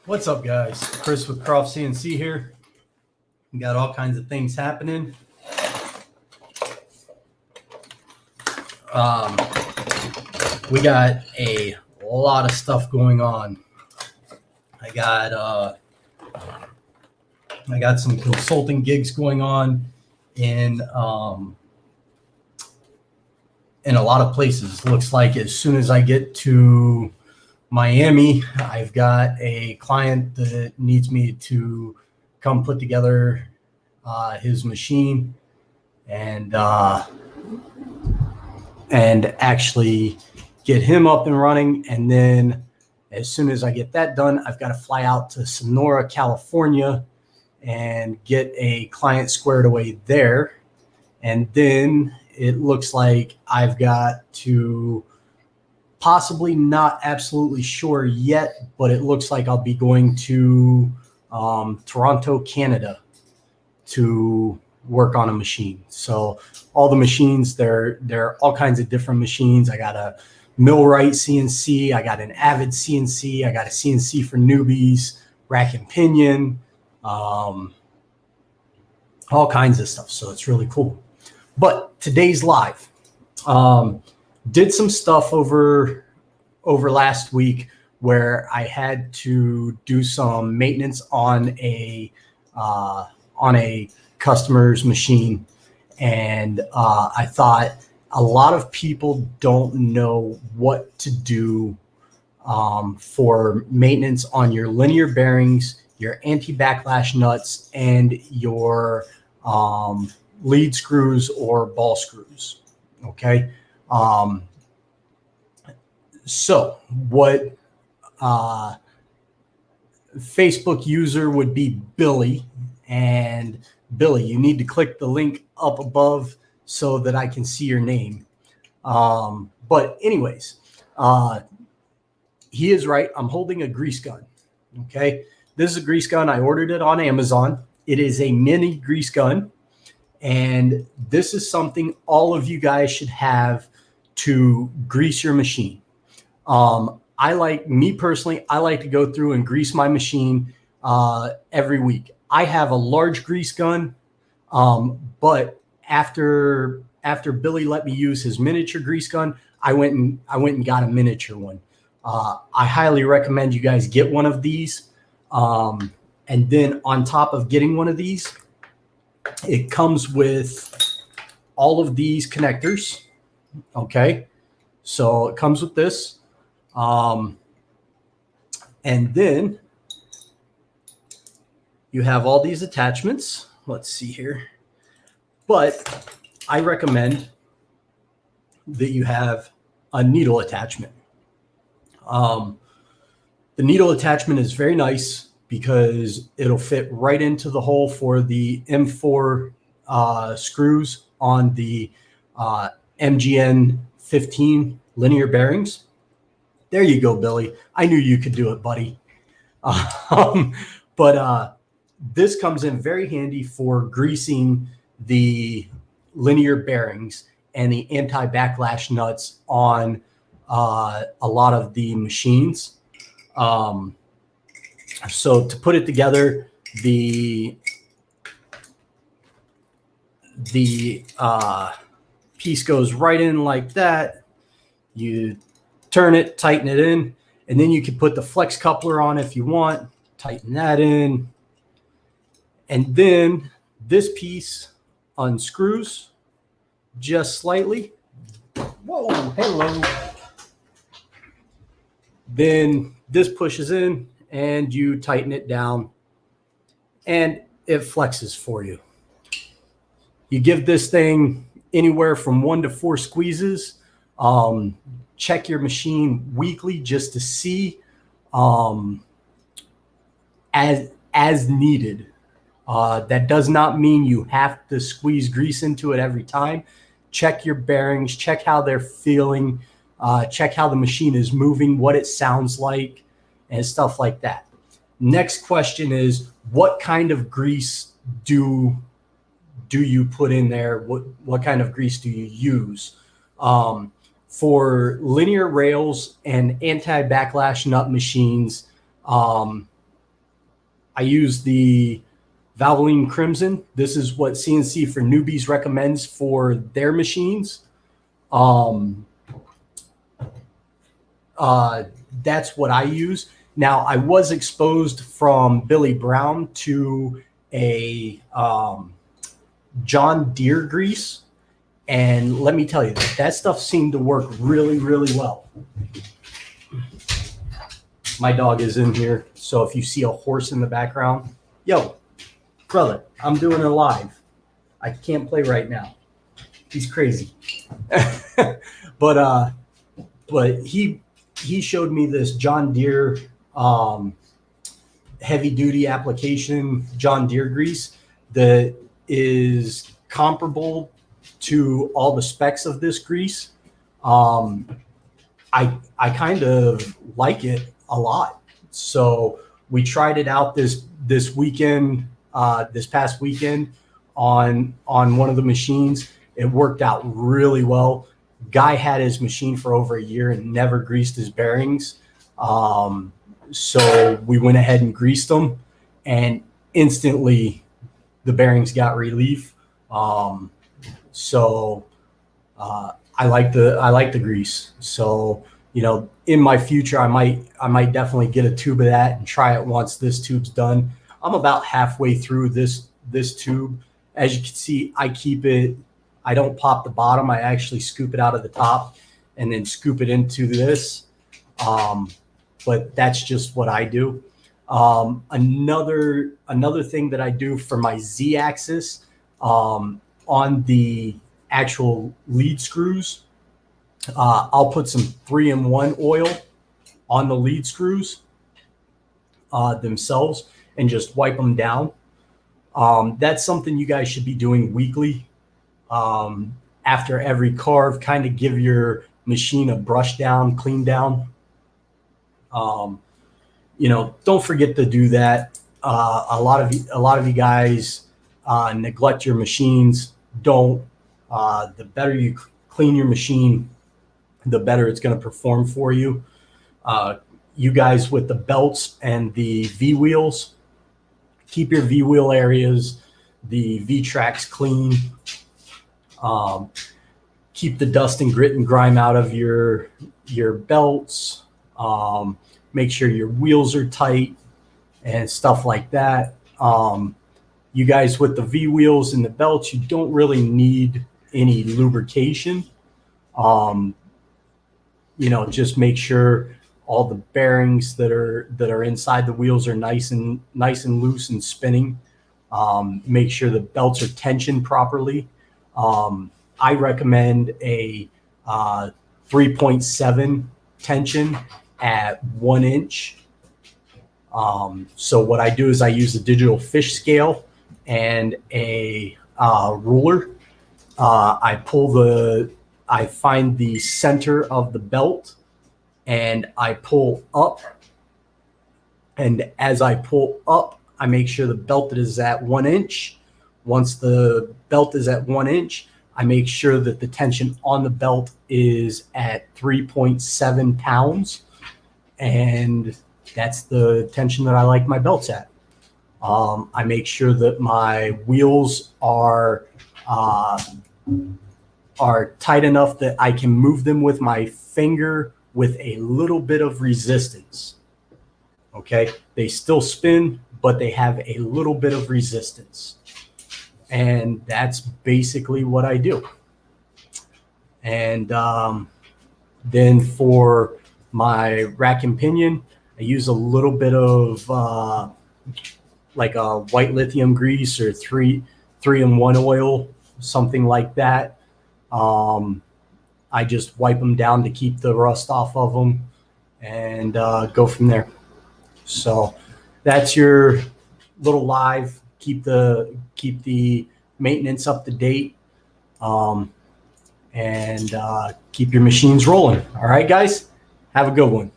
What's up, guys? Chris with Croft CNC here. We got all kinds of things happening. We got a lot of stuff going on. I got some consulting gigs going on in a lot of places. Looks like as soon as I get to Miami, I've got a client that needs me to come put together his machine and actually get him up and running. And then as soon as I get that done, I've got to fly out to Sonora, California and get a client squared away there. And then it looks like I've got to, possibly not absolutely sure yet, but it looks like I'll be going to Toronto, Canada to work on a machine. So all the machines, they're all kinds of different machines. I got a Millwright CNC, I got an Avid CNC, I got a CNC for newbies, rack and pinion, all kinds of stuff. So it's really cool. But today's live. Did some stuff over last week where I had to do some maintenance on a customer's machine, and I thought a lot of people don't know what to do for maintenance on your linear bearings, your anti-backlash nuts, and your lead screws or ball screws. Okay. So what Facebook user would be Billy, and Billy, you need to click the link up above so that I can see your name. But anyways, he is right. I'm holding a grease gun. Okay. This is a grease gun. I ordered it on Amazon. It is a mini grease gun. And this is something all of you guys should have to grease your machine. I like to go through and grease my machine every week. I have a large grease gun, but after Billy let me use his miniature grease gun, I went and got a miniature one. I highly recommend you guys get one of these. And then on top of getting one of these, it comes with all of these connectors. Okay. So it comes with this. And then you have all these attachments. Let's see here. But I recommend that you have a needle attachment. The needle attachment is very nice because it'll fit right into the hole for the M4 screws on the MGN 15 linear bearings. There you go, Billy. I knew you could do it, buddy. But this comes in very handy for greasing the linear bearings and the anti-backlash nuts on a lot of the machines. So to put it together, the piece goes right in like that. You turn it, tighten it in, and then you can put the flex coupler on if you want, tighten that in. And then this piece unscrews just slightly. Whoa, hello. Then this pushes in and you tighten it down and it flexes for you. You give this thing anywhere from 1 to 4 squeezes. Check your machine weekly just to see as needed. That does not mean you have to squeeze grease into it every time. Check your bearings, check how they're feeling, check how the machine is moving, what it sounds like, and stuff like that. Next question is, what kind of grease do you put in there? What kind of grease do you use? For linear rails and anti-backlash nut machines, I use the Valvoline Crimson. This is what CNC for Newbies recommends for their machines. That's what I use. Now, I was exposed from Billy Brown to a John Deere grease. And let me tell you, that stuff seemed to work really, really well. My dog is in here, so if you see a horse in the background, yo, brother, I'm doing it live. I can't play right now. He's crazy. But he showed me this John Deere heavy duty application John Deere grease that is comparable to all the specs of this grease. I kind of like it a lot. So we tried it out this weekend, this past weekend on one of the machines. It worked out really well. Guy had his machine for over a year and never greased his bearings. So we went ahead and greased them, and instantly the bearings got relief. So I like the grease. So, you know, in my future, I might definitely get a tube of that and try it once this tube's done. I'm about halfway through this tube. As you can see, I keep it. I don't pop the bottom. I actually scoop it out of the top and then scoop it into this. But that's just what I do. Another thing that I do for my Z-axis, on the actual lead screws, I'll put some 3-in-1 oil on the lead screws themselves and just wipe them down. That's something you guys should be doing weekly. After every carve, kind of give your machine a brush down, clean down. You know, don't forget to do that. A lot of you guys neglect your machines. Don't. The better you clean your machine, the better it's going to perform for you. You guys with the belts and the V wheels, keep your V wheel areas, the V tracks clean. Keep the dust and grit and grime out of your belts. Make sure your wheels are tight and stuff like that. You guys with the V wheels and the belts, you don't really need any lubrication. You know, just make sure all the bearings that are inside the wheels are nice and loose and spinning. Make sure the belts are tensioned properly. I recommend a 3.7 tension at 1 inch. So what I do is I use a digital fish scale and a ruler. I find the center of the belt and I pull up. And as I pull up, I make sure the belt is at 1 inch. Once the belt is at 1 inch, I make sure that the tension on the belt is at 3.7 pounds. And that's the tension that I like my belts at. I make sure that my wheels are tight enough that I can move them with my finger with a little bit of resistance. Okay, they still spin, but they have a little bit of resistance. And that's basically what I do. And then for my rack and pinion, I use a little bit of like a white lithium grease or 3-in-1 oil, something like that. I just wipe them down to keep the rust off of them and go from there. So that's your little live. Keep the maintenance up to date, and keep your machines rolling. All right, guys, have a good one.